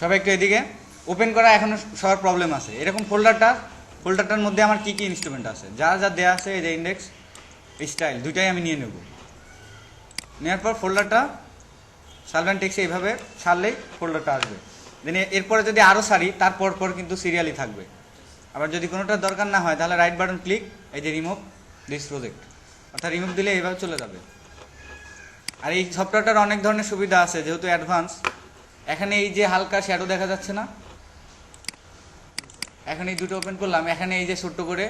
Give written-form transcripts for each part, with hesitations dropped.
সবাই একটু এদিকে। ওপেন করা এখনও সবার প্রবলেম আছে। এরকম ফোল্ডারটার মধ্যে আমার কী কী ইনস্ট্রুমেন্ট আছে, যা যা দেওয়া আছে, এই যে ইন্ডেক্স, স্টাইল, দুইটাই আমি নিয়ে নেব। নেওয়ার পর ফোল্ডারটা সালভেন্ট টেক্সে এইভাবে ছাড়লেই ফোল্ডারটা আসবে। দেন এরপরে যদি আরও সারি, তারপর পর কিন্তু সিরিয়ালি থাকবে। আবার যদি কোনোটার দরকার না হয় তাহলে রাইট বাটন ক্লিক, এই যে রিমুভ দিস প্রজেক্ট, অর্থাৎ রিমুভ দিলে এইভাবে চলে যাবে। আর এই সফটওয়্যারটার অনেক ধরনের সুবিধা আছে, যেহেতু অ্যাডভান্স। এখানে এই যে হালকা শ্যাডো দেখা যাচ্ছে না, এখন এই দুটো ওপেন করলাম, এখানে এই যে ছোট্ট করে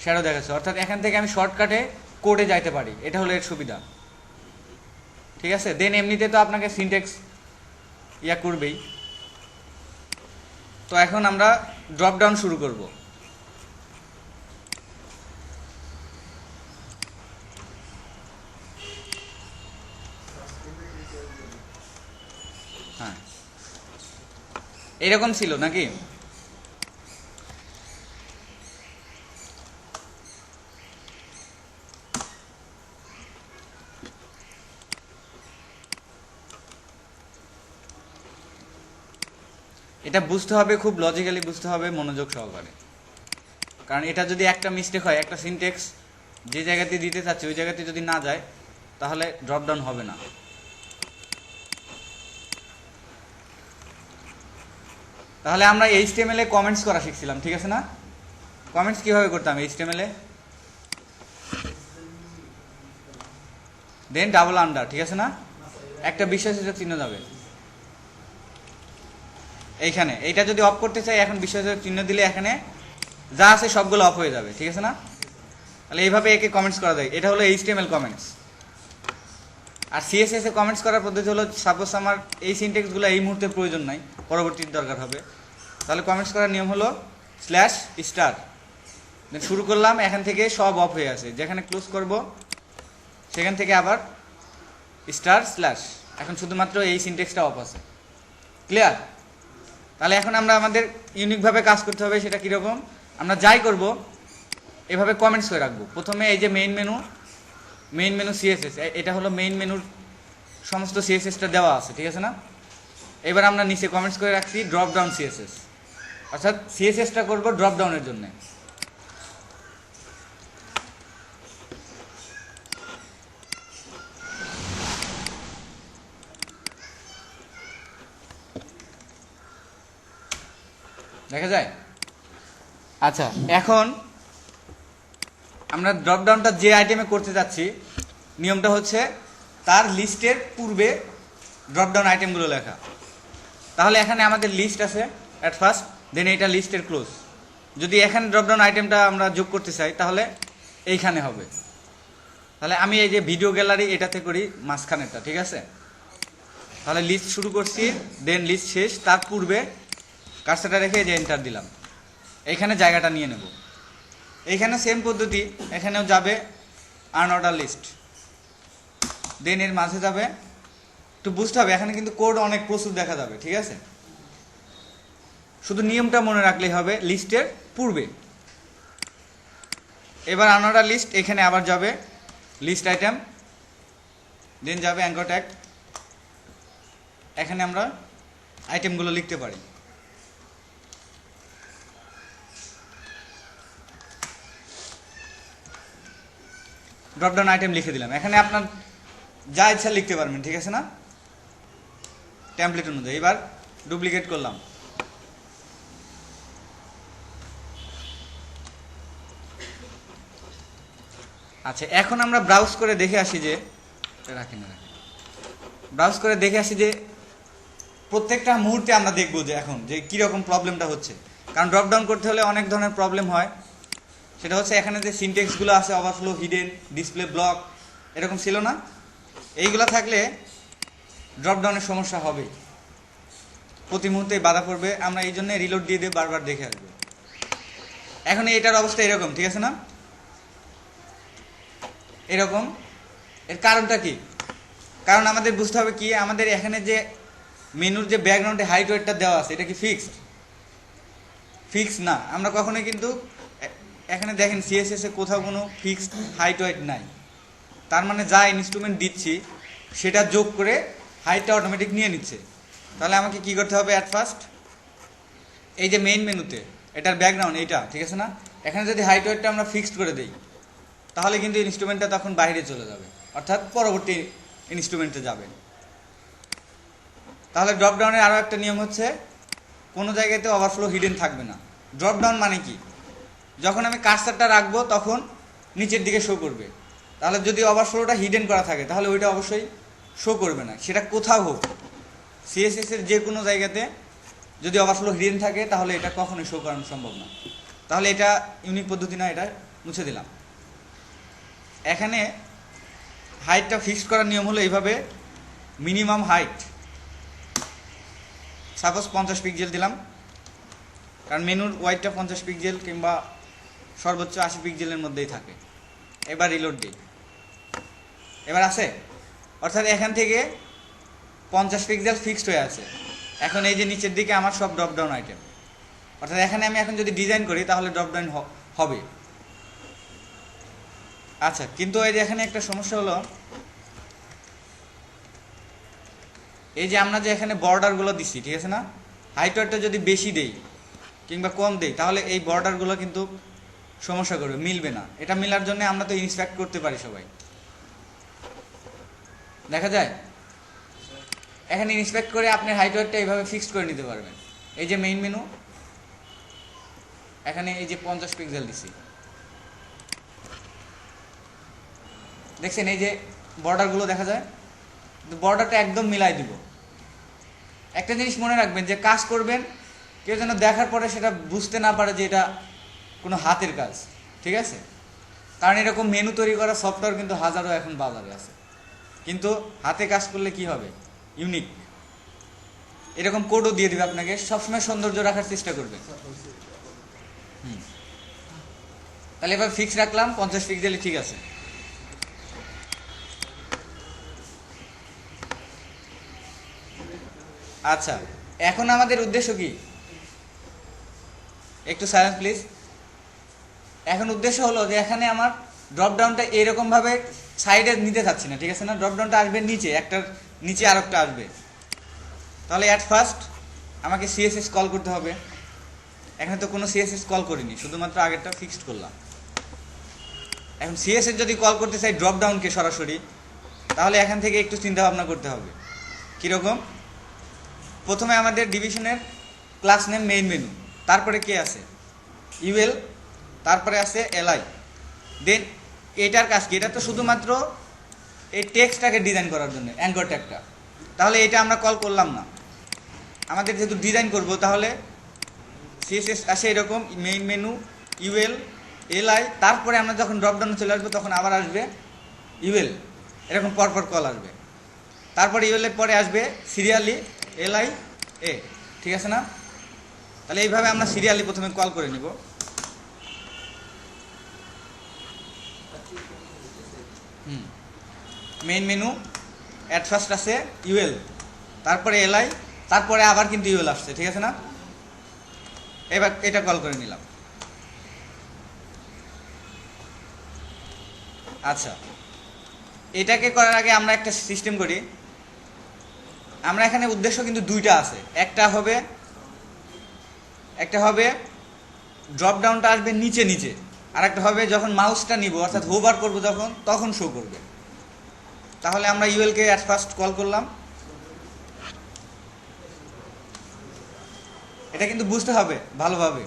শ্যাডো দেখাচ্ছে, অর্থাৎ এখান থেকে আমি শর্টকাটে কোডে যাইতে পারি। এটা হলো এর সুবিধা, ঠিক আছে। দেন এমনিতে তো আপনাকে সিনট্যাক্স ইয়া করবেই। তো এখন আমরা ড্রপ ডাউন শুরু করব। হ্যাঁ, এরকম ছিল নাকি? এটা বুঝতে হবে, খুব লজিক্যালি বুঝতে হবে, মনোযোগ সহকারে। কারণ এটা যদি একটা মিস্টেক হয়, একটা সিনট্যাক্স যে জায়গাতে দিতে চাচ্ছে ওই জায়গাতে যদি না যায়, তাহলে ড্রপ ডাউন হবে না। তাহলে আমরা এইচটিএমএল এ কমেন্টস করা শিখছিলাম, ঠিক আছে না? কমেন্টস কিভাবে করতাম এইচটিএমএল এ? দেন ডাবল আন্ডার, ঠিক আছে না? একটা বিশেষসূচক চিহ্ন যাবে এইখানে। এইটা যদি অফ করতে চাই, এখন বিশেষসূচক চিহ্ন দিলে এখানে যা আছে সবগুলো অফ হয়ে যাবে, ঠিক আছে না? তাহলে এইভাবে একে কমেন্টস করা যায়। এটা হলো এইচটিএমএল কমেন্টস। আর সিএসএস এ কমেন্টস করার পদ্ধতি হলো, সাপোজ আমার এই সিনট্যাক্সগুলো এই মুহূর্তে প্রয়োজন নাই, পরবর্তীতে দরকার হবে, তাহলে কমেন্টস করার নিয়ম হলো /* দেন শুরু করলাম, এখান থেকে সব অফ হয়ে আছে, যেখানে ক্লোজ করব সেখান থেকে আবার */, এখন শুধুমাত্র এই সিনট্যাক্সটা অফ আছে। ক্লিয়ার? তাহলে এখন আমরা আমাদের ইউনিকভাবে কাজ করতে হবে। সেটা কীরকম? আমরা যাই করব এভাবে কমেন্টস করে রাখবো। প্রথমে এই যে মেইন মেনু সিএসএস, এটা হলো মেইন মেনুর সমস্ত সিএসএসটা দেওয়া আছে, ঠিক আছে না? এবার আমরা নিচে কমেন্টস করে রাখছি ড্রপ ডাউন সিএসএস, অর্থাৎ সিএসএসটা করবো ড্রপ ডাউনের জন্য। দেখা যায়? আচ্ছা, এখন আমরা ড্রপ ডাউনটা যে আইটেমে করতে যাচ্ছি, নিয়মটা হচ্ছে তার লিস্টের পূর্বে ড্রপ ডাউন আইটেমগুলো লেখা। তাহলে এখানে আমাদের লিস্ট আছে অ্যাট ফার্স্ট, দেন এইটা লিস্টের ক্লোজ। যদি এখানে ড্রপ ডাউন আইটেমটা আমরা যোগ করতে চাই, তাহলে এইখানে হবে। তাহলে আমি এই যে ভিডিও গ্যালারি এটাতে করি মাঝখানেরটা, ঠিক আছে? তাহলে লিস্ট শুরু করছি, দেন লিস্ট শেষ, তার পূর্বে কার্সারটা রেখে যে এন্টার দিলাম, এইখানে জায়গাটা নিয়ে নেব। এইখানে সেম পদ্ধতি, এখানেও যাবে আনঅর্ডার লিস্ট, দেন এর মাঝে যাবে, একটু বুঝতে হবে, এখানে কিন্তু কোড অনেক প্রচুর দেখা যাবে, ঠিক আছে? শুধু নিয়মটা মনে রাখলেই হবে, লিস্টের পূর্বে। এবার আনঅর্ডার লিস্ট, এখানে আবার যাবে লিস্ট আইটেম, দেন যাবে অ্যাঙ্কর ট্যাগ, এখানে আমরা আইটেমগুলো লিখতে পারি। ড্রপডাউন আইটেম লিখে দিলাম, এখানে আপনার যা ইচ্ছা লিখতে পারবেন, ঠিক আছে না? টেমপ্লেট অনুযায়ী। এবার ডুপ্লিকেট করলাম, আচ্ছা এখন আমরা ব্রাউজ করে দেখে আসি যে ব্রাউজ করে দেখে আসি যে প্রত্যেকটা মুহূর্তে আমরা দেখবো যে এখন যে কীরকম প্রবলেমটা হচ্ছে। কারণ ড্রপডাউন করতে হলে অনেক ধরনের প্রবলেম হয়। সেটা হচ্ছে এখানে যে সিনট্যাক্সগুলো আছে, ওভারফ্লো, হিডেন, ডিসপ্লে ব্লক, এরকম ছিল না? এইগুলো থাকলে ড্রপডাউনের সমস্যা হবে, প্রতি মুহূর্তেই বাধা পড়বে। আমরা এই জন্য রিলোড দিয়ে দিয়ে বারবার দেখে আসবো। এখন এটার অবস্থা এরকম, ঠিক আছে না? এরকম। এর কারণটা কি? কারণ আমাদের বুঝতে হবে কি, আমাদের এখানে যে মেনুর যে ব্যাকগ্রাউন্ডে হাইট ওয়েটটা দেওয়া আছে, এটা কি ফিক্সড না। আমরা কখনোই কিন্তু এখানে দেখেন সিএসএস এ কোথাও কোনো ফিক্সড হাইট ওয়েট নাই। তার মানে যা ইনস্ট্রুমেন্ট দিচ্ছি সেটা যোগ করে হাইটটা অটোমেটিক নিয়ে নিচ্ছে। তাহলে আমাকে কি করতে হবে অ্যাট ফার্স্ট, এই যে মেইন মেনুতে এটার ব্যাকগ্রাউন্ড এইটা, ঠিক আছে না, এখানে যদি হাইট ওয়েটটা আমরা ফিক্সড করে দিই তাহলে কিন্তু ইনস্ট্রুমেন্টটা তখন বাইরে চলে যাবে, অর্থাৎ পরবর্তী ইনস্ট্রুমেন্টে যাবে। তাহলে ড্রপডাউনের আরও একটা নিয়ম হচ্ছে কোনো জায়গাতে ওভারফ্লো হিডেন থাকবে না। ড্রপডাউন মানে কি, যখন আমি কার্সারটা রাখবো তখন নিচের দিকে শো করবে, তাহলে যদি ওভারফ্লোটা হিডেন করা থাকে তাহলে ওইটা অবশ্যই শো করবে না, সেটা কোথাও হোক। সিএসএস এর যে কোনো জায়গাতে যদি ওভারফ্লো হিডেন থাকে তাহলে এটা কখনোই শো করানো সম্ভব না। তাহলে এটা ইউনিক পদ্ধতি না, এটা মুছে দিলাম। এখানে হাইটটা ফিক্সড করার নিয়ম হলো এইভাবে, মিনিমাম হাইট সাপোজ 50 পিক্সেল দিলাম, কারণ মেনুর ওয়াইডটা 50 পিক্সেল কিংবা সর্বোচ্চ 80 পিক্সেলের মধ্যেই থাকে। এবার রিলোড দিই, এবার আছে, অর্থাৎ এখান থেকে 50 পিক্সেল ফিক্সড হয়ে আছে। এখন এই যে নিচের দিকে আমার সব ড্রপডাউন আইটেম, অর্থাৎ এখানে আমি এখন যদি ডিজাইন করি তাহলে ড্রপডাউন হবে। আচ্ছা, কিন্তু এই যে এখানে একটা সমস্যা হলো, এই যে আমরা যে এখানে বর্ডারগুলো দিচ্ছি, ঠিক আছে না, হাইট ওয়েটটা যদি বেশি দেই কিংবা কম দেই তাহলে এই বর্ডারগুলো কিন্তু সমস্যা করবে, মিলবে না। এটা মিলার জন্য আমরা তো ইন্সপেক্ট করতে পারি সবাই, দেখা যায়। এখানে ইন্সপেক্ট করে আপনি হাইট ওয়েটটা এইভাবে ফিক্সড করে নিতে পারবেন। এই যে মেইন মেনু, এখানে এই যে 50 পিক্সেল দিছি, দেখছেন এই যে বর্ডারগুলো দেখা যায়, বর্ডারটা একদম মিলাই দিব। একটা জিনিস মনে রাখবেন যে কাজ করবেন কেউ যেন দেখার পরে সেটা বুঝতে না পারে যে এটা কোনো হাতের কাজ, ঠিক আছে। কারণ এরকম মেনু তৈরি করা সফটওয়্যার কিন্তু হাজারো এখন বাজারে আছে, কিন্তু হাতে কাজ করলে কি হবে, ইউনিক। এরকম কোডও দিয়ে দিবে আপনাকে, সবসময় সৌন্দর্য রাখার চেষ্টা করবেন। তাহলে এবার ফিক্স রাখলাম 50 পিক্সেলে, ঠিক আছে। আচ্ছা, এখন আমাদের উদ্দেশ্য কি, একটু সাইলেন্স প্লিজ। এখন উদ্দেশ্য হলো যে এখানে আমার ড্রপডাউনটা এরকমভাবে সাইডে নিতে চাচ্ছি না, ঠিক আছে না, ড্রপডাউনটা আসবে নিচে, একটার নিচে আর একটা আসবে। তাহলে অ্যাট ফার্স্ট আমাকে সিএসএস কল করতে হবে। এখানে তো কোনো সিএসএস কল করিনি, শুধুমাত্র আগেরটা ফিক্সড করলাম। এখন সিএসএস যদি কল করতে চাই ড্রপডাউনকে সরাসরি, তাহলে এখান থেকে একটু চিন্তা ভাবনা করতে হবে। কীরকম, প্রথমে আমাদের ডিভিশনের ক্লাস নেম মেইন মেনু, তারপরে কে আছে ইউএল, তারপরে আছে এলআই, দেন এটার কাজ কি, এটা তো শুধুমাত্র এই টেক্সটটাকে ডিজাইন করার জন্য অ্যাঙ্কর ট্যাগটা। তাহলে এটা আমরা কল করলাম না, আমাদের যেহেতু ডিজাইন করব তাহলে সিএসএস আসে এরকম মেইন মেনু ইউএল এলআই, তারপরে আমরা যখন ড্রপডাউনে চলে আসবো তখন আবার আসবে ইউএল, এরকম পরপর কল আসবে। তারপরে ইউএলের পরে আসবে সিরিয়ালি এলআই এ, ঠিক আছে না। তাহলে এইভাবে আমরা সিরিয়ালি প্রথমে কল করে নিব। মেইন মেনু অ্যাট ফার্স্ট আছে ইউএল, তারপরে এলআই, তারপরে আবার কিন্তু ইউএল আসছে, ঠিক আছে না। এবার এটা কল করে নিলাম। আচ্ছা, এটাকে করার আগে আমরা একটা সিস্টেম করি। আমরা এখানে উদ্দেশ্য কিন্তু দুইটা আছে, একটা হবে ড্রপডাউনটা আসবে নিচে নিচে, আর একটা হবে যখন মাউসটা নিব অর্থাৎ হোভার করবো যখন, তখন শো করবে। তাহলে আমরা ইউএলকে অ্যাট ফার্স্ট কল করলাম। এটা কিন্তু বুঝতে হবে ভালোভাবে।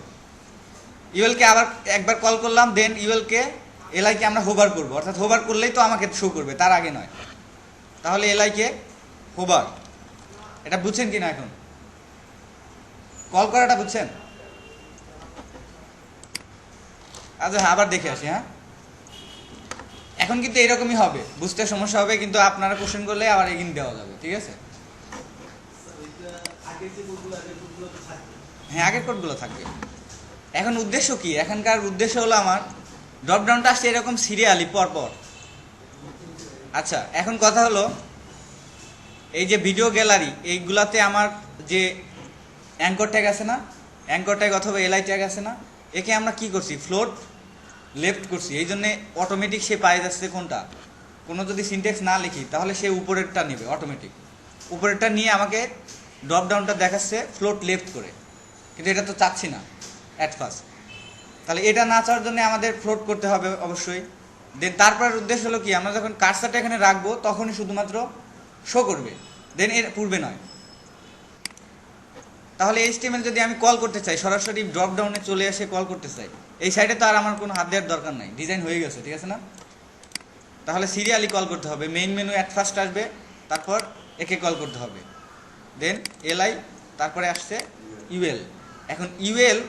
ইউএলকে আবার একবার কল করলাম, দেন ইউএলকে এলআইকে আমরা হোভার করবো, অর্থাৎ হোভার করলেই তো আমাকে শো করবে, তার আগে নয়। তাহলে এলআইকে হোভার, এটা বুঝছেন কিনা, এখন কল করাটা বুঝছেন। আচ্ছা আবার দেখে আসি। হ্যাঁ, এখন কিন্তু এরকমই হবে, বুঝতে সমস্যা হবে, কিন্তু আপনারা কোশ্চেন করলে আবার এগিয়ে দেওয়া যাবে, ঠিক আছে। হ্যাঁ, আগের কোডগুলো থাকবে। এখন উদ্দেশ্য কি, এখানকার উদ্দেশ্য হলো আমার ড্রপডাউনটা আসছে এরকম সিরিয়ালি পরপর। আচ্ছা, এখন কথা হলো এই যে ভিডিও গ্যালারি, এইগুলাতে আমার যে অ্যাঙ্কর ট্যাগ আছে না, অ্যাঙ্কর ট্যাগ অথবা এলআই ট্যাগ আছে না, একে আমরা কি করছি, ফ্লোট লেফট করছি। এই জন্যে অটোমেটিক সে পায়ে যাচ্ছে কোনটা, কোনো যদি সিনট্যাক্স না লিখি তাহলে সে উপরেরটা নেবে, অটোমেটিক উপরেরটা নিয়ে আমাকে ড্রপ ডাউনটা দেখাচ্ছে ফ্লোট লেফট করে, কিন্তু এটা তো চাচ্ছি না অ্যাট ফার্স্ট। তাহলে এটা না চাওয়ার জন্য আমাদের ফ্লোট করতে হবে অবশ্যই। দেন তারপর উদ্দেশ্য হলো কি, আমরা যখন কার্সারটা এখানে রাখবো তখনই শুধুমাত্র শো করবে, দেন এর পূর্বে নয়। তাহলে HTML যদি আমি কল করতে চাই, সরাসরি ড্রপ ডাউনে চলে এসে কল করতে চাই, এই সাইডে তো আর আমার কোনো হাত দেওয়ার দরকার নাই, ডিজাইন হয়ে গেছে, ঠিক আছে না? তাহলে সিরিয়ালি কল করতে হবে, মেইন মেনু অ্যাট ফার্স্ট আসবে, তারপর একে কল করতে হবে, দেন এলআই, তারপরে আসছে ইউএল। এখন ইউএল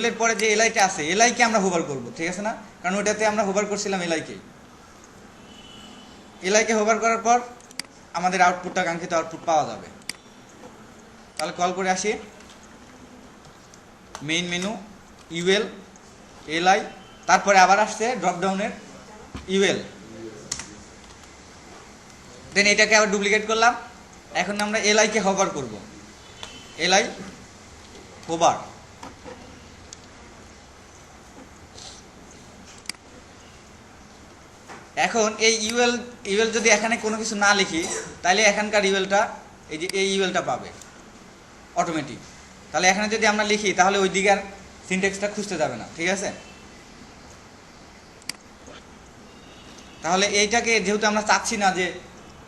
এর পরে যে এলআইটা আছে, এলআইকে আমরা হোভার করব, ঠিক আছে না? কারণ ওইটাতে আমরা হোভার করছিলাম এলআইকে হোভার করার পর আমাদের আউটপুটটা, কাঙ্ক্ষিত আউটপুট পাওয়া যাবে। তাহলে কল করে আসি, মেইন মেনু ইউএল এলআই, তারপরে আবার আসছে ড্রপডাউনের ইউএল, দেন এটাকে আবার ডুপ্লিকেট করলাম। এখন আমরা এলআইকে হোভার করব, এলআই হোভার। এখন এই ইউএল যদি এখানে কোনো কিছু না লিখি, তাহলে এখানকার ইউএলটা, এই যে এই ইউএলটা পাবে অটোমেটিক। তাহলে এখানে যদি আমরা লিখি তাহলে ওই দিকে আর সিনট্যাক্সটা খুঁজতে যাবে না, ঠিক আছে? তাহলে এইটাকে যেহেতু আমরা চাচ্ছি না যে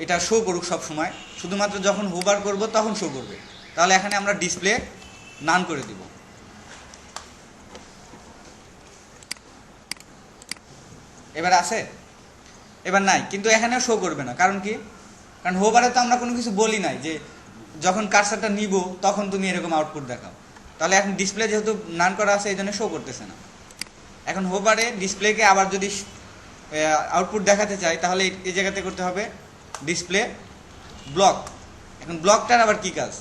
এটা শো করুক সব সময়, শুধুমাত্র যখন হোভার করব তখন শো করবে, তাহলে এখানে আমরা ডিসপ্লে নান করে দিব। এবার আছে, এবার নাই, কিন্তু এখানেও শো করবে না। কারণ কি? কারণ হোভারে তো আমরা কোনো কিছু বলি নাই যে যখন কার্সারটা নিব তখন তুমি এরকম আউটপুট দেখাও। তাহলে এখন ডিসপ্লে যেহেতু নান করা আছে, এই জন্য শো করতেছে না। এখন হোভারে ডিসপ্লেকে আবার যদি আউটপুট দেখাতে চাই, তাহলে এই জায়গাতে করতে হবে ডিসপ্লে ব্লক। এখন ব্লকটার আবার কি কাজ?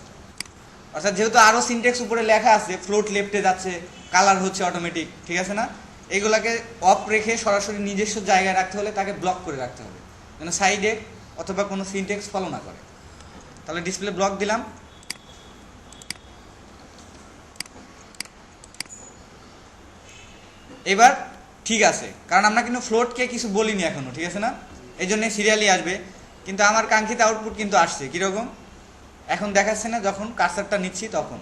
অর্থাৎ যেহেতু আরও সিনট্যাক্স উপরে লেখা আছে, ফ্লোট লেফটে যাচ্ছে, কালার হচ্ছে অটোমেটিক, ঠিক আছে না? এগুলাকে অফ রেখে সরাসরি নিজস্ব জায়গায় রাখতে হলে তাকে ব্লক করে রাখতে হবে, যেন সাইডে অথবা কোনো সিনট্যাক্স ফলো না করে। তাহলে ডিসপ্লে ব্লক দিলাম। এবার ঠিক আছে, কারণ আমরা কিন্তু ফ্লোটকে কিছু বলিনি এখনো, ঠিক আছে না? এই জন্য সিরিয়ালি আসবে, কিন্তু আমার কাঙ্ক্ষিত আউটপুট কিন্তু আসছে। কীরকম? এখন দেখাচ্ছে না যখন কার্সারটা নিচ্ছি তখন,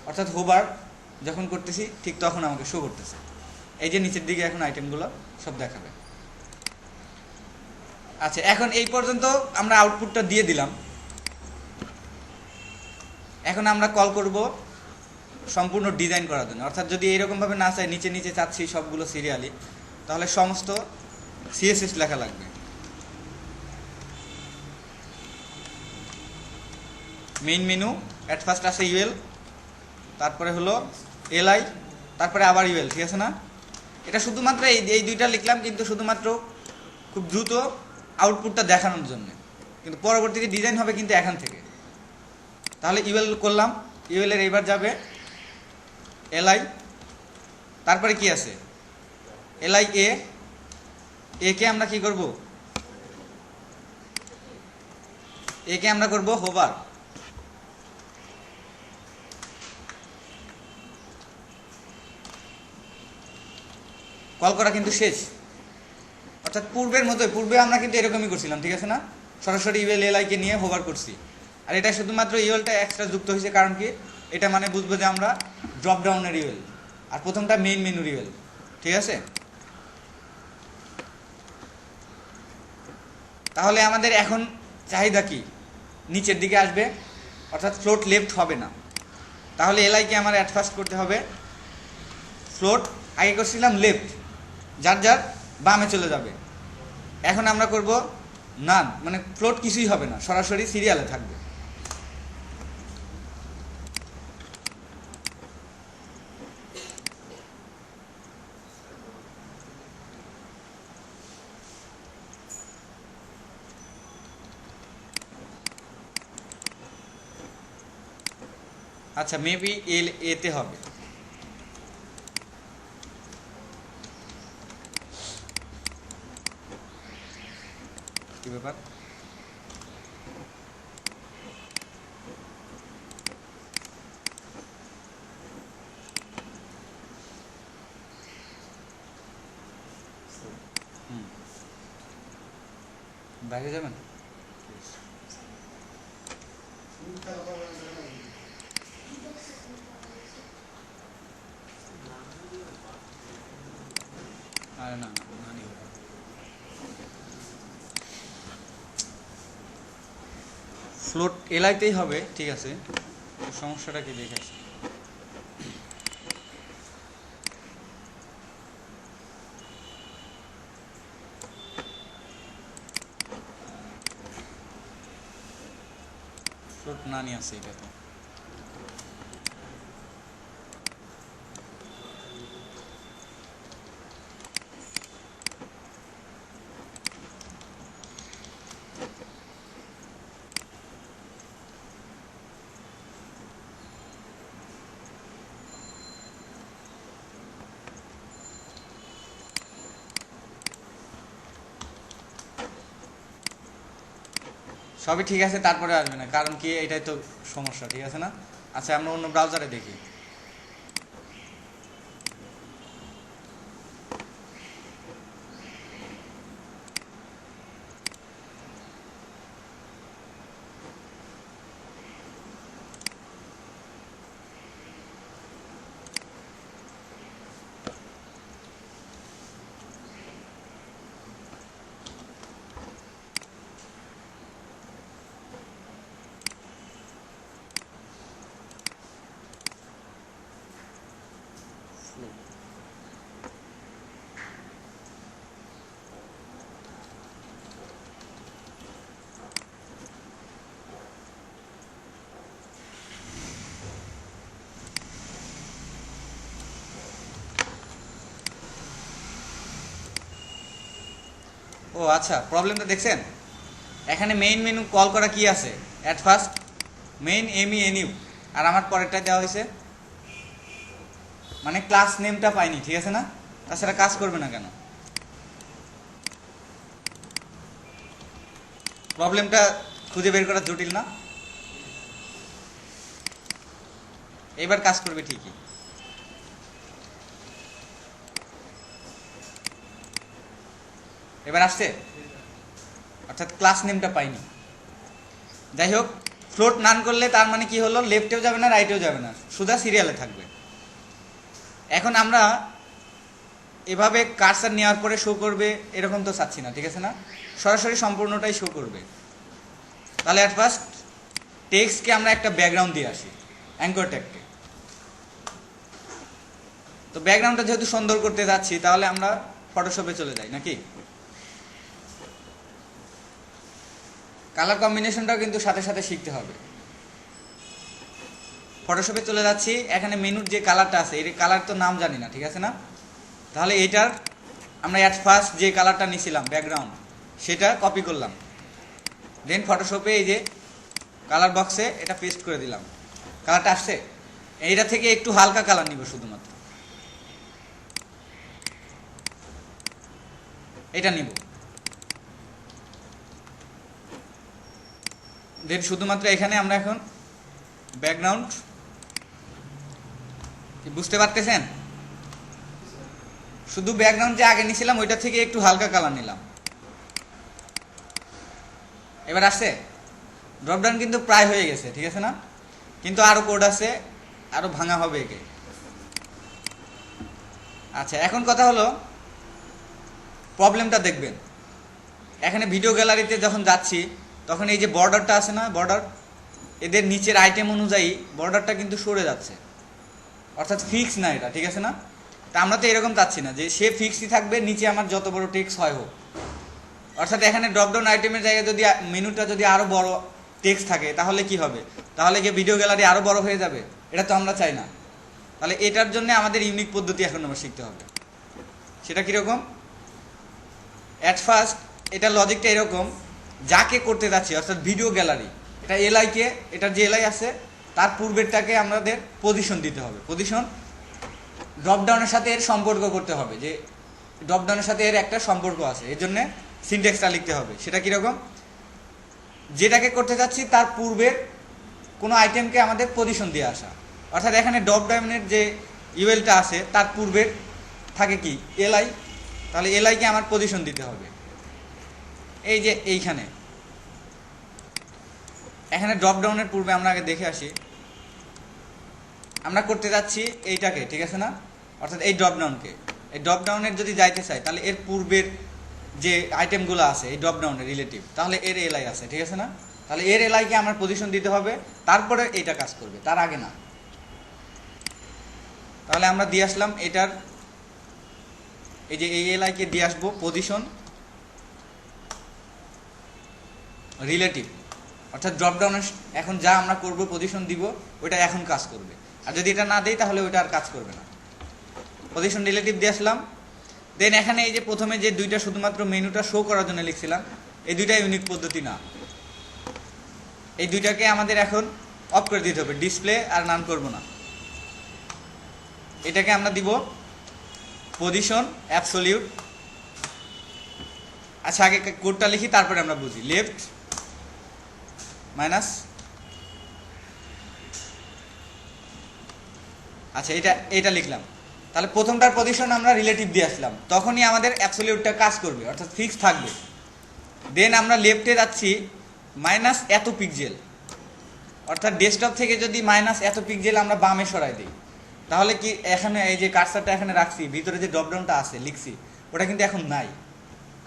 অর্থাৎ হোভার যখন করতেছি ঠিক তখন আমাকে শো করতেছে। এই যে নিচের দিকে এখন আইটেমগুলো সব দেখাবে। আচ্ছা, এখন এই পর্যন্ত আমরা আউটপুটটা দিয়ে দিলাম। এখন আমরা কল করব সম্পূর্ণ ডিজাইন করার জন্য। অর্থাৎ যদি এইরকমভাবে না চাই, নিচে নিচে চাচ্ছি সবগুলো সিরিয়ালি, তাহলে সমস্ত সিএসএস লেখা লাগবে। মেইন মেনু অ্যাট ফার্স্ট আসে ইউএল, তারপরে হলো এলআই, তারপরে আবার ইউএল, ঠিক আছে না? এটা শুধুমাত্র এই দুইটা লিখলাম, কিন্তু শুধুমাত্র খুব দ্রুত আউটপুটটা দেখানোর জন্য, কিন্তু পরবর্তীতে ডিজাইন হবে কিন্তু এখান থেকে। তাহলে ইউএল করলাম, ইউএলের এইবার যাবে এলআই, তারপরে কি আছে এলআই একে আমরা কি করব? একে আমরা করব হোভার। কল করা কিন্তু শেষ, অর্থাৎ পূর্বের মতোই। পূর্বে আমরা কিন্তু এরকমই করছিলাম, ঠিক আছে না? সরাসরি ইউএল এলআইকে নিয়ে হোভার করছি। আর এটা শুধুমাত্র ইউএলটা এক্সট্রা যুক্ত হয়েছে, কারণ কি? এটা মানে বুঝবো যে আমরা ড্রপ ডাউনের ইউএল, আর প্রথমটা মেইন মেনুর ইউএল, ঠিক আছে? তাহলে আমাদের এখন চাহিদা কি? নিচের দিকে আসবে, অর্থাৎ ফ্লোট লেফট হবে না। তাহলে এলআইকে আমার অ্যাট ফার্স্ট করতে হবে ফ্লোট। আগে করছিলাম লেফট, যার যার বামে চলে যাবে। এখন আমরা করব নান, মানে ফ্লোট কিছুই হবে না, সরাসরি সিরিয়ালে থাকবে। আচ্ছা, মেবি এতে হবে। কি ব্যাপার? বাইরে যাবেন? ফ্লোট এলআইতেই হবে, ঠিক আছে, সমস্যাটা কি দেখে আসি। ফ্লোট না নিয়ে আসে এটাতে। সবই ঠিক আছে, তারপরে আসবে না, কারণ কি এটাই তো সমস্যা, ঠিক আছে না। আচ্ছা আমরা অন্য ব্রাউজারে দেখি। ও আচ্ছা, প্রবলেমটা দেখছেন, এখানে মেইন মেনু কল করা কি আছে, অ্যাট ফার্স্ট মেইন MENU, আর আমার পরেরটা দেওয়া হয়েছে, মানে ক্লাস নেমটা পাইনি, ঠিক আছে না, তাছাড়া কাজ করবে না কেন। প্রবলেমটা খুঁজে বের করা জটিল না, এবার কাজ করবে ঠিকই। এবার আসছে, অর্থাৎ ক্লাস নেমটা পাইনি। যাই হোক, ফ্লোট নান করলে তার মানে কি হলো, লেফটেও যাবে না রাইটেও যাবে না, সোজা সিরিয়ালে থাকবে। এখন আমরা এভাবে কার্সার নেওয়ার পরে শো করবে এরকম তো চাচ্ছি না, ঠিক আছে না, সরাসরি সম্পূর্ণটাই শো করবে। তাহলে অ্যাট ফার্স্ট টেক্সটকে আমরা একটা ব্যাকগ্রাউন্ড দিয়ে আসি, অ্যাঙ্কর ট্যাগকে। তো ব্যাকগ্রাউন্ডটা যেহেতু সুন্দর করতে যাচ্ছি, তাহলে আমরা ফটোশপে চলে যাই নাকি। কালার কম্বিনেশনটাও কিন্তু সাথে সাথে শিখতে হবে। ফটোশপে চলে যাচ্ছি, এখানে মেনুর যে কালারটা আছে, এই কালার তো নাম জানি না, ঠিক আছে না, তাহলে এটার আমরা অ্যাট ফার্স্ট যে কালারটা নিয়েছিলাম ব্যাকগ্রাউন্ড, সেটা কপি করলাম, দেন ফটোশপে এই যে কালার বক্সে এটা পেস্ট করে দিলাম, কালারটা আসছে। এইটা থেকে একটু হালকা কালার নিব, শুধুমাত্র এটা নিব, দেন শুধুমাত্র এখানে আমরা এখন ব্যাকগ্রাউন্ড, বুঝতে পারতেছেন, শুধু ব্যাকগ্রাউন্ড যে আগে নিয়েছিলাম ওইটা থেকে একটু হালকা কালার নিলাম। এবার আসছে, ড্রপডাউন কিন্তু প্রায় হয়ে গেছে, ঠিক আছে না, কিন্তু আরো কোড আছে, আরো ভাঙা হবে একে। আচ্ছা এখন কথা হলো, প্রবলেমটা দেখবেন, এখানে ভিডিও গ্যালারিতে যখন যাচ্ছি তখন এই যে বর্ডারটা আছে না, বর্ডার, এদের নিচের আইটেম অনুযায়ী বর্ডারটা কিন্তু সরে যাচ্ছে, অর্থাৎ ফিক্স না এটা, ঠিক আছে না। তা আমরা তো এরকম চাচ্ছি না যে সে ফিক্সই থাকবে, নিচে আমার যত বড় টেক্সট হয় হোক। অর্থাৎ এখানে ড্রপডাউন আইটেমের জায়গায় যদি মেনুটা যদি আরো বড় টেক্সট থাকে তাহলে কি হবে, তাহলে কি ভিডিও গ্যালারি আরো বড় হয়ে যাবে, এটা তো আমরা চাই না। তাহলে এটার জন্য আমাদের ইউনিক পদ্ধতি এখন আমরা শিখতে হবে। সেটা কিরকম, অ্যাট ফার্স্ট এটা লজিকটা এরকম, যাকে করতে যাচ্ছি অর্থাৎ ভিডিও গ্যালারি, এটা এলআইকে, এটার যে এলআই আছে তার পূর্বেরটাকে আমাদের পজিশন দিতে হবে। পজিশন ড্রপডাউনের সাথে এর সম্পর্ক করতে হবে, যে ড্রপডাউনের সাথে এর একটা সম্পর্ক আছে, এর জন্য সিনট্যাক্সটা লিখতে হবে। সেটা কিরকম, যেটাকে করতে যাচ্ছি তার পূর্বের কোনো আইটেমকে আমাদের পজিশন দিয়ে আসা, অর্থাৎ এখানে ড্রপডাউনের যে ইউএলটা আছে তার পূর্বের থাকে কি এলআই, তাহলে এলআইকে আমার পজিশন দিতে হবে। এই যে এইখানে এখানে ড্রপডাউনের পূর্বে আমরা আগে দেখে আসি, আমরা করতে যাচ্ছি এইটাকে, ঠিক আছে না, অর্থাৎ এই ড্রপডাউনকে, এই ড্রপডাউনের যদি যাইতে চাই তাহলে এর পূর্বের যে আইটেমগুলো আছে এই ড্রপডাউনের রিলেটিভ, তাহলে এর এলআই আছে, ঠিক আছে না, তাহলে এর এলআইকে আমার পজিশন দিতে হবে, তারপরে এটা কাজ করবে, তার আগে না। তাহলে আমরা দিয়ে আসলাম এটার এই যে এই এলআইকে দিয়ে আসবো পজিশন রিলেটিভ, অর্থাৎ ড্রপডাউনের এখন যা আমরা করব পজিশন দিব ওইটা এখন কাজ করবে, আর যদি এটা না দেই তাহলে ওইটা আর কাজ করবে না। পজিশন রিলেটিভ দিয়ে আসলাম। দেন এখানে এই যে প্রথমে যে দুইটা শুধুমাত্র মেনুটা শো করার জন্য লিখছিলাম, এই দুইটা ইউনিক পদ্ধতি না, এই দুইটাকে আমাদের এখন অফ করে দিতে হবে, ডিসপ্লে আর নান করব না। এটাকে আমরা দিব পজিশন অ্যাবসলিউট। আচ্ছা আগে কোডটা লিখি তারপরে আমরা বুঝি। লেফট মাইনাস, আচ্ছা এটা লিখলাম। তাহলে প্রথমটার পজিশন আমরা রিলেটিভ দিয়ে আসলাম, তখনই আমাদের অ্যাবসলিউটটা কাজ করবে, অর্থাৎ ফিক্স থাকবে। দেন আমরা লেফটে যাচ্ছি মাইনাস এত পিক্সেল, অর্থাৎ ডেস্কটপ থেকে যদি মাইনাস এত পিক্সেল আমরা বামে সরাই দিই, তাহলে কি এখানে এই যে কার্সারটা এখানে রাখছি, ভিতরে যে ড্রপডাউনটা আছে লিখছি, ওটা কিন্তু এখন নাই,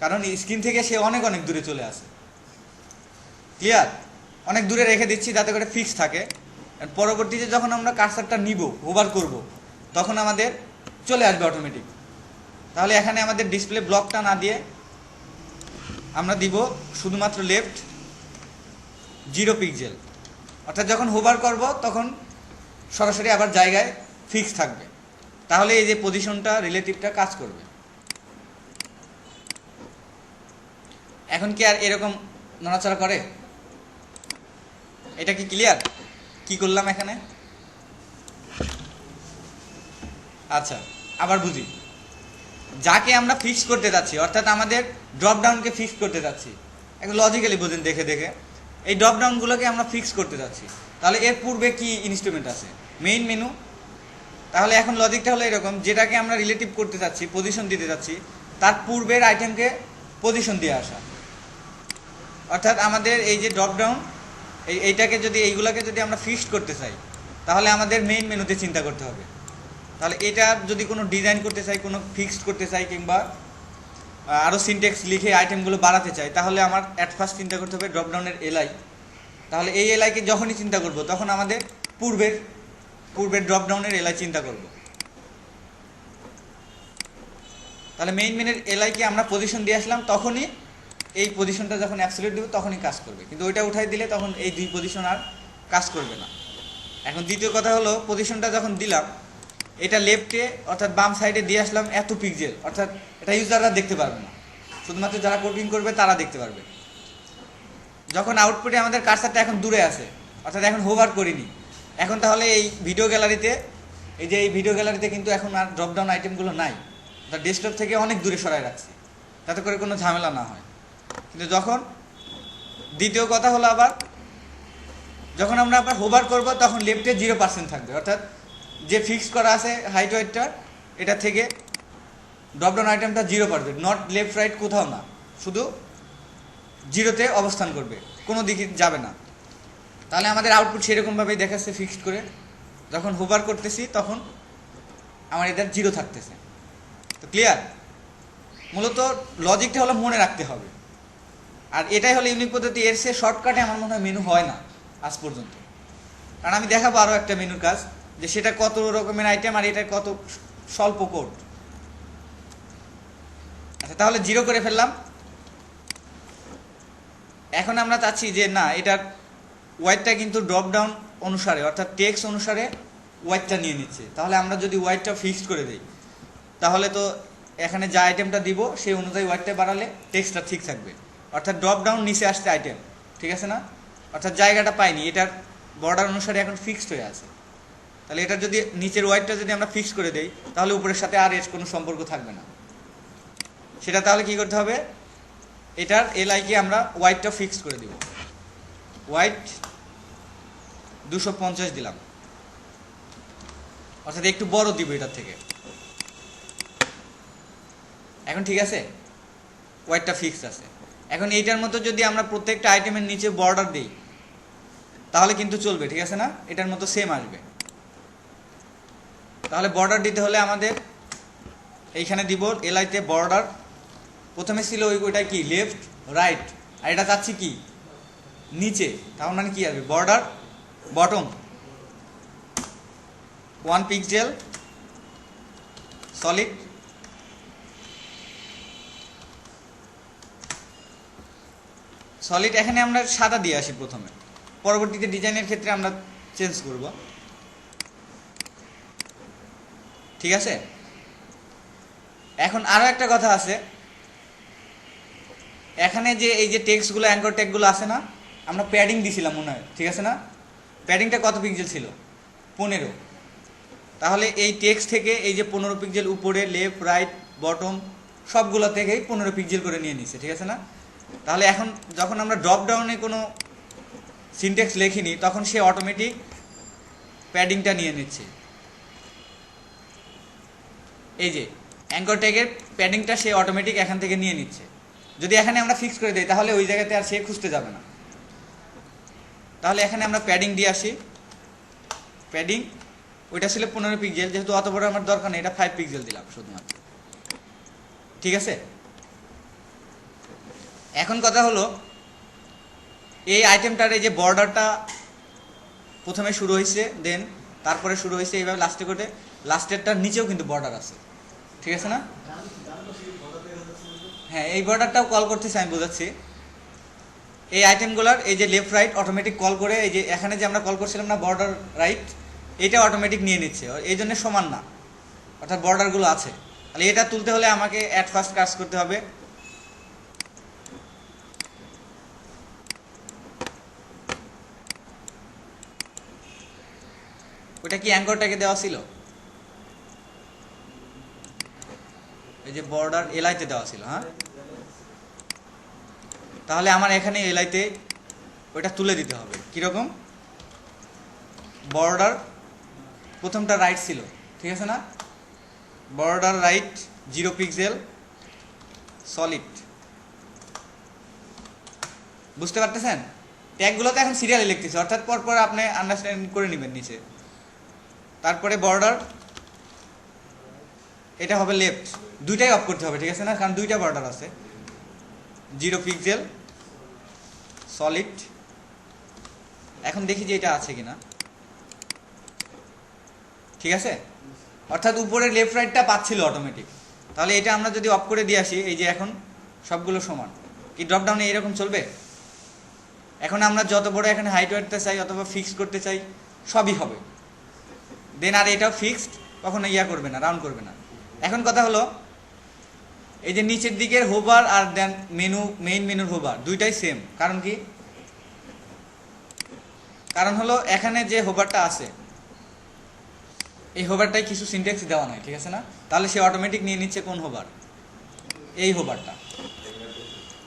কারণ স্ক্রিন থেকে সে অনেক অনেক দূরে চলে আসে। ক্লিয়ার? অনেক দূরে রেখে দিচ্ছি যাতে করে ফিক্স থাকে। পরবর্তীতে যখন আমরা কার্সারটা নিব, হোভার করব, তখন আমাদের চলে আসবে অটোমেটিক। তাহলে এখানে আমাদের ডিসপ্লে ব্লকটা না দিয়ে আমরা দিব শুধুমাত্র লেফট 0 পিক্সেল, অর্থাৎ যখন হোভার করব তখন সরাসরি আবার জায়গায় ফিক্স থাকবে। তাহলে এই যে পজিশনটা রিলেটিভটা কাজ করবে। এখন কি আর এরকম নড়াচড়া করে? এটা কি ক্লিয়ার? কি করলাম এখানে? আচ্ছা আবার বুঝি। যাকে আমরা ফিক্স করতে যাচ্ছি, অর্থাৎ আমাদের ড্রপডাউনকে ফিক্স করতে যাচ্ছি, একটু লজিক্যালি বুঝুন দেখে দেখে। এই ড্রপডাউনগুলোকে আমরা ফিক্স করতে যাচ্ছি, তাহলে এর পূর্বে কি ইনস্ট্রুমেন্ট আছে? Main menu. তাহলে এখন লজিকটা হলো এরকম, যেটাকে আমরা রিলেটিভ করতে যাচ্ছি, পজিশন দিতে যাচ্ছি, তার পূর্বের আইটেমকে পজিশন দিয়ে আসা। অর্থাৎ আমাদের এই যে ড্রপডাউন, এইটাকে যদি এইগুলোকে যদি আমরা ফিক্সড করতে চাই, তাহলে আমাদের মেইন মেনুতে চিন্তা করতে হবে। তাহলে এটা যদি কোনো ডিজাইন করতে চাই, কোনো ফিক্সড করতে চাই, কিংবা আরও সিনটেক্স লিখে আইটেমগুলো বাড়াতে চাই, তাহলে আমার অ্যাট ফার্স্ট চিন্তা করতে হবে ড্রপডাউনের এলআই। তাহলে এই এলআইকে যখনই চিন্তা করব, তখন আমাদের পূর্বের ড্রপডাউনের এলআই চিন্তা করব। তাহলে মেইন মেনুর এলআইকে আমরা পজিশন দিয়ে আসলাম, তখনই এই পজিশনটা যখন অ্যাবসলিউট দেব তখনই কাজ করবে, কিন্তু ওইটা উঠাই দিলে তখন এই দুই পজিশন আর কাজ করবে না। এখন দ্বিতীয় কথা হলো, পজিশনটা যখন দিলাম, এটা লেফটে অর্থাৎ বাম সাইডে দিয়ে আসলাম এত পিক্সেল, অর্থাৎ এটা ইউজাররা দেখতে পারবে না, শুধুমাত্র যারা কোডিং করবে তারা দেখতে পারবে। যখন আউটপুটে আমাদের কার্সারটা এখন দূরে আছে, অর্থাৎ এখন হোভার করিনি, এখন তাহলে এই ভিডিও গ্যালারিতে, এই যে এই ভিডিও গ্যালারিতে কিন্তু এখন আর ড্রপডাউন আইটেমগুলো নাই, অর্থাৎ ডেস্কটপ থেকে অনেক দূরে সরাই রাখছি যাতে করে কোনো ঝামেলা না হয়। কিন্তু যখন দ্বিতীয় কথা হলো আবার, যখন আমরা আবার হোভার করব, তখন লেফটে 0% থাকবে, অর্থাৎ যে ফিক্স করা আছে হাইট ওয়েটটা, এটা থেকে ড্রপডাউন আইটেমটা 0%, নট লেফট রাইট কোথাও না, শুধু 0তে অবস্থান করবে, কোনো দিকে যাবে না। তাহলে আমাদের আউটপুট সেরকমভাবেই দেখাচ্ছে ফিক্সড করে। যখন হোভার করতেছি তখন আমার এটা 0 থাকতেছে। তো ক্লিয়ার? মূলত লজিকটা হলো মনে রাখতে হবে, আর এটাই হলো ইউনিক পদ্ধতি। এর সে শর্টকাটে আমার মনে হয় মেনু হয় না আজ পর্যন্ত, কারণ আমি দেখাবো আরও একটা মেনুর কাজ, যে সেটা কত রকমের আইটেম আর এটা কত স্বল্প কোড। আচ্ছা তাহলে 0 করে ফেললাম। এখন আমরা চাচ্ছি যে না, এটার ওয়াইডটা কিন্তু ড্রপডাউন অনুসারে, অর্থাৎ টেক্সট অনুসারে ওয়াইডটা নিয়ে নিচ্ছে। তাহলে আমরা যদি ওয়াইডটা ফিক্সড করে দিই, তাহলে তো এখানে যা আইটেমটা দিব সেই অনুযায়ী ওয়াইডটা বাড়ালে টেক্সটটা ঠিক থাকবে, অর্থাৎ ড্রপডাউন নিচে আসছে আইটেম, ঠিক আছে না? অর্থাৎ জায়গাটা পাইনি, এটার বর্ডার অনুসারে এখন ফিক্সড হয়ে আছে। তাহলে এটার যদি নিচের ওয়াইডটা যদি আমরা ফিক্স করে দেই, তাহলে উপরের সাথে আর এর কোনো সম্পর্ক থাকবে না। সেটা তাহলে কি করতে হবে, এটার এলআইকে আমরা ওয়াইডটা ফিক্স করে দিব, ওয়াইড 250 দিলাম, অর্থাৎ একটু বড় দিব এটার থেকে। এখন ঠিক আছে, ওয়াইডটা ফিক্স আছে। এখন এইটার মতো যদি আমরা প্রত্যেকটা আইটেমের নিচে বর্ডার দিই, তাহলে কিন্তু চলবে, ঠিক আছে না? এটার মতো সেম আসবে। তাহলে বর্ডার দিতে হলে আমাদের এইখানে দিব এলআইতে বর্ডার। প্রথমে ছিল ওইটা কি লেফট রাইট, আর এটা চাচ্ছি কি নিচে, তার মানে কি আসবে, border bottom 1 pixel solid, solid এখানে আমরা সাদা দিয়ে আসি প্রথমে, পরবর্তীতে ডিজাইনের ক্ষেত্রে আমরা চেঞ্জ করব, ঠিক আছে। এখন আরো একটা কথা আছে, এখানে যে এই যে টেক্সটগুলো অ্যাঙ্কর ট্যাগগুলো আছে না, আমরা প্যাডিং দিছিলাম মনে হয়, ঠিক আছে না, প্যাডিংটা কত পিক্সেল ছিল, 15। তাহলে এই টেক্সট থেকে এই যে 15 পিক্সেল উপরে, লেফট রাইট বটম সবগুলো থেকেই 15 পিক্সেল করে নিয়ে নিছে, ঠিক আছে না। তাহলে এখন যখন আমরা ড্রপ ডাউনে কোনো সিনট্যাক্স লেখিনি, তখন সে অটোমেটিক প্যাডিংটা নিয়ে নিচ্ছে। এই যে অ্যাঙ্কর ট্যাগের প্যাডিংটা সে অটোমেটিক এখান থেকে নিয়ে নিচ্ছে। যদি এখানে আমরা ফিক্স করে দিই তাহলে ওই জায়গাতে আর সে খুঁজতে যাবে না। তাহলে এখানে আমরা প্যাডিং দিয়ে আসি, প্যাডিং ওইটা ছিল 15 পিক্সেল, যেহেতু অত বড় আমার দরকার নেই, এটা 5 পিক্সেল দিলাম শুধুমাত্র, ঠিক আছে। এখন কথা হলো, এই আইটেমটার এই যে বর্ডারটা প্রথমে শুরু হয়েছে, দেন তারপরে শুরু হয়েছে এইভাবে লাস্টে করে, লাস্টেরটার নিচেও কিন্তু বর্ডার আছে, ঠিক আছে না। হ্যাঁ, এই বর্ডারটাও কল করতেছি, আমি বোঝাচ্ছি। এই আইটেমগুলোর এই যে লেফট রাইট অটোমেটিক কল করে, এই যে এখানে যে আমরা কল করছিলাম না বর্ডার রাইট, এটা অটোমেটিক নিয়ে নিচ্ছে, এই জন্য সমান না, অর্থাৎ বর্ডারগুলো আছে। তাহলে এটা তুলতে হলে আমাকে অ্যাট ফার্স্ট কাজ করতে হবে, ওটা কি অ্যাঙ্কর ট্যাগে দেওয়া ছিল, এই যে বর্ডার এলআইতে দেওয়া ছিল, হ্যাঁ। তাহলে আমার এখানে এলআইতে ওইটা তুলে দিতে হবে, কিরকম, বর্ডার প্রথমটা রাইট ছিল, ঠিক আছে না, বর্ডার রাইট 0 পিক্সেল সলিড, বুঝতে পারতেছেন। ট্যাগগুলো তো এখন সিরিয়ালে লিখতেছে, অর্থাৎ পরপর আপনি আন্ডারস্ট্যান্ড করে নেবেন নিচে। তারপরে বর্ডার এটা হবে লেফট, দুইটাই অফ করতে হবে, ঠিক আছে না, কারণ দুইটা বর্ডার আছে, 0 পিক্সেল সলিড। এখন দেখি যে এটা আছে কিনা, ঠিক আছে। অর্থাৎ উপরে লেফট রাইটটা পাচ্ছিল অটোমেটিক। তাহলে এটা আমরা যদি অফ করে দিয়ে আসি, এই যে এখন সবগুলো সমান, কি ড্রপ ডাউনে এরকম চলবে। এখন আমরা যত বড় এখানে হাইট রাখতে চাই অথবা ফিক্স করতে চাই সবই হবে, দেন আর এটাও ফিক্সড, কখনো ইয়া করবে না, রাউন্ড করবে না। এখন কথা হলো, এই যে নিচের দিকের হোভার আর দেন মেনু, মেইন মেনুর হোভার দুইটাই সেম, কারণ কি, কারণ হলো এখানে যে হোভারটা আছে এই হোভারটাই কিছু সিনট্যাক্স দেওয়া নাই, ঠিক আছে না। তাহলে সে অটোমেটিক নিয়ে নিচ্ছে কোন হোভার, এই হোভারটা।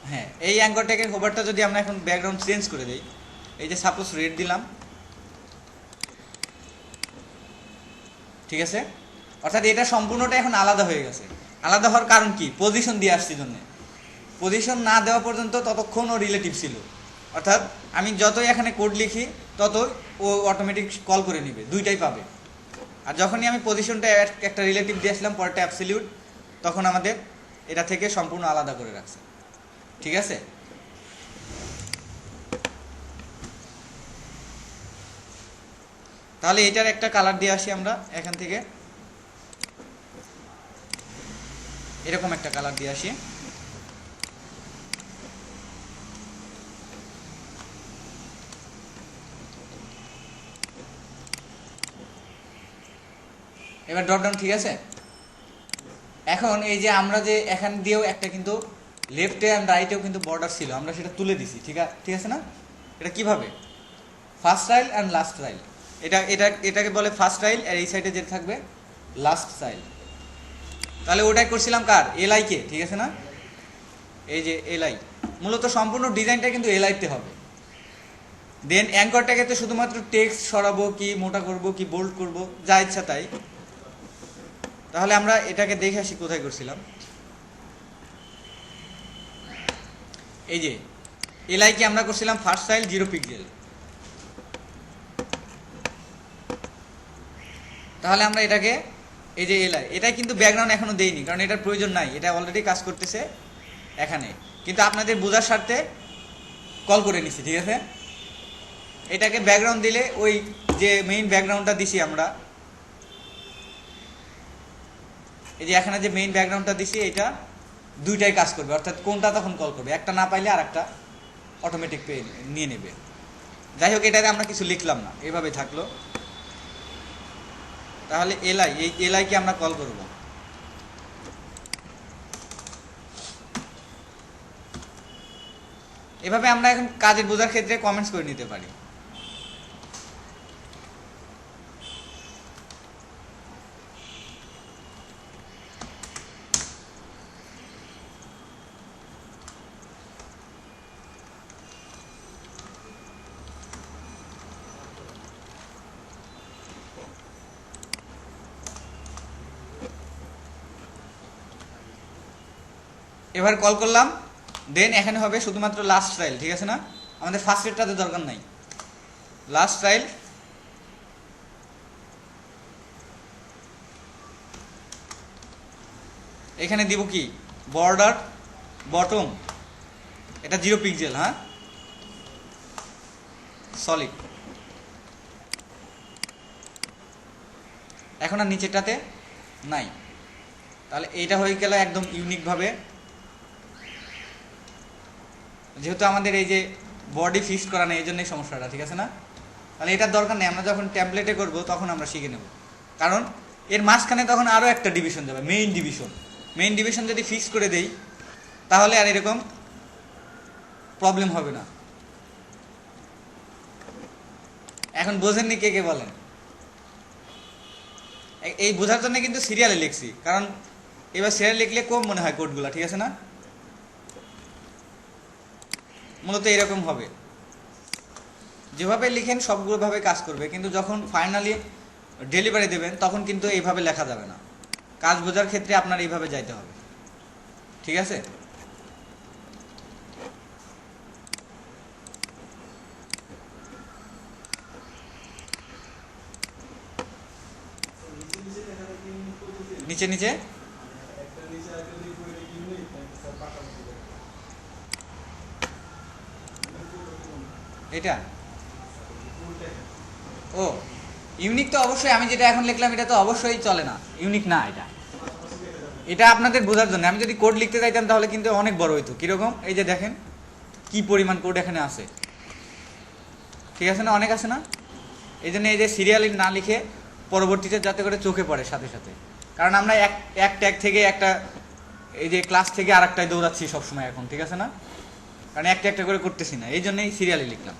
হ্যাঁ, এই অ্যাঙ্কর ট্যাগের হোভারটা যদি আমরা এখন ব্যাকগ্রাউন্ড চেঞ্জ করে দিই, এই যে সাপোজ রেড দিলাম, ঠিক আছে। অর্থাৎ এটা সম্পূর্ণটা এখন আলাদা হয়ে গেছে। আলাদা হওয়ার কারণ কি, পজিশন দিয়ে আসছি জন্য। পজিশন না দেওয়া পর্যন্ত ততক্ষণ ও রিলেটিভ ছিল, অর্থাৎ আমি যতই এখানে কোড লিখি ততই ও অটোমেটিক কল করে নিবে, দুইটাই পাবে। আর যখনই আমি পজিশনটা একটা রিলেটিভ দিয়ে আসলাম, পরেরটা অ্যাবসলিউট, তখন আমাদের এটা থেকে সম্পূর্ণ আলাদা করে রাখছে, ঠিক আছে। তাহলে এটার একটা কালার দিয়ে আসি আমরা এখান থেকে, এরকম একটা কালার দিয়ে আসি। এবার ড্রপ ডাউন, ঠিক আছে। এখন এই যে আমরা যে এখান দিয়েও একটা কিন্তু লেফটে অ্যান্ড রাইটেও কিন্তু বর্ডার ছিল, আমরা সেটা তুলে দিছি, ঠিক আছে না। এটা কিভাবে, first Ryle and last Ryle, এটাকে বলে ফার্স্ট রাইল, আর এই সাইডে যেটা থাকবে লাস্ট রাইল। তাহলে ওটাই করছিলাম কার, এলআই কে, ঠিক আছে না। এই যে এলআই, মূলত সম্পূর্ণ ডিজাইনটা কিন্তু এলআইতে হবে। দেন অ্যাঙ্করটাকে তো শুধুমাত্র টেক্সট সরাবো, কি মোটা করব, কি বোল্ড করব, যা ইচ্ছা তাই। তাহলে আমরা এটাকে দেখে আসি কোথায় করছিলাম। এই যে এলআই কে আমরা করছিলাম ফার্স্ট রাইল 0 পিক্সেল। তাহলে আমরা এটাকে, এই যে এলআই, এটাই কিন্তু ব্যাকগ্রাউন্ড এখনো দেইনি, কারণ এটার প্রয়োজন নাই, এটা অলরেডি কাজ করতেছে এখানে, কিন্তু আপনাদের বোঝার স্বার্থে কল করে নিচ্ছি, ঠিক আছে। এটাকে ব্যাকগ্রাউন্ড দিলে ওই যে মেইন ব্যাকগ্রাউন্ডটা দিছি আমরা, এই যে এখানে যে মেইন ব্যাকগ্রাউন্ডটা দিছি এটা দুইটাই কাজ করবে, অর্থাৎ কোনটা তখন কল করবে, একটা না পাইলে আর একটা অটোমেটিক নিয়ে নেবে। যাই হোক, এটাতে আমরা কিছু লিখলাম না, এভাবে থাকলো। তাহলে এলআই, এই এলআইকে আমরা কল করব। এভাবে আমরা এখন কাজের বোঝার ক্ষেত্রে কমেন্টস করে নিতে পারি। এবার কল করলাম, দেন এখানে হবে শুধুমাত্র লাস্ট ট্রায়াল, ঠিক আছে না? আমাদের ফার্স্ট রেটটাতে দরকার নাই, লাস্ট ট্রায়াল। এখানে দিব কি বর্ডার বটম, এটা 0 পিক্সেল, হ্যাঁ সলিড। এখন আর নিচেরটাতে নাই, তাহলে এইটা হয়ে গেল একদম ইউনিক ভাবে। যেহেতু আমাদের এই যে বডি ফিক্স করা নেই, এই জন্যই সমস্যাটা, ঠিক আছে না? তাহলে এটার দরকার নেই, আমরা যখন টেমপ্লেটে করব তখন আমরা শিখে নেব, কারণ এর মাঝখানে তখন আরও একটা ডিভিশন যাবে, মেইন ডিভিশন। মেইন ডিভিশন যদি ফিক্স করে দেই তাহলে আর এরকম প্রবলেম হবে না। এখন বোঝেননি কে কে বলেন? এই বোঝার জন্য কিন্তু সিরিয়ালে লিখছি, কারণ এবার সিরিয়ালে লিখলে কম মনে হয় কোডগুলো, ঠিক আছে না? মূলত এরকম হবে, যেভাবে লিখেন সবগুলো ভাবে কাজ করবে, কিন্তু যখন ফাইনালি ডেলিভারি দেবেন তখন কিন্তু এইভাবে লেখা যাবে না। কাজ বোঝার ক্ষেত্রে আপনার এইভাবে যাইতে হবে, ঠিক আছে? নিচে নিচে এটা ও ইউনিক তো অবশ্যই, আমি যেটা এখন লিখলাম এটা তো অবশ্যই চলে না, ইউনিক না এটা। এটা আপনাদের বোঝার জন্য, আমি যদি কোড লিখতে চাইতাম তাহলে কিন্তু অনেক বড় হইতো। কিরকম? এই যে দেখেন কি পরিমাণ কোড এখানে আছে, ঠিক আছে না? অনেক আছে না? এই জন্য এই যে সিরিয়ালি না লিখে পরবর্তীতে যাতে করে চোখে পড়ে সাথে সাথে, কারণ আমরা এক ট্যাগ থেকে একটা, এই যে ক্লাস থেকে আরেকটায় দৌড়াচ্ছি সবসময় এখন, ঠিক আছে না? কারণ একটা একটা করে করতেছি না, এই জন্যই সিরিয়ালি লিখলাম।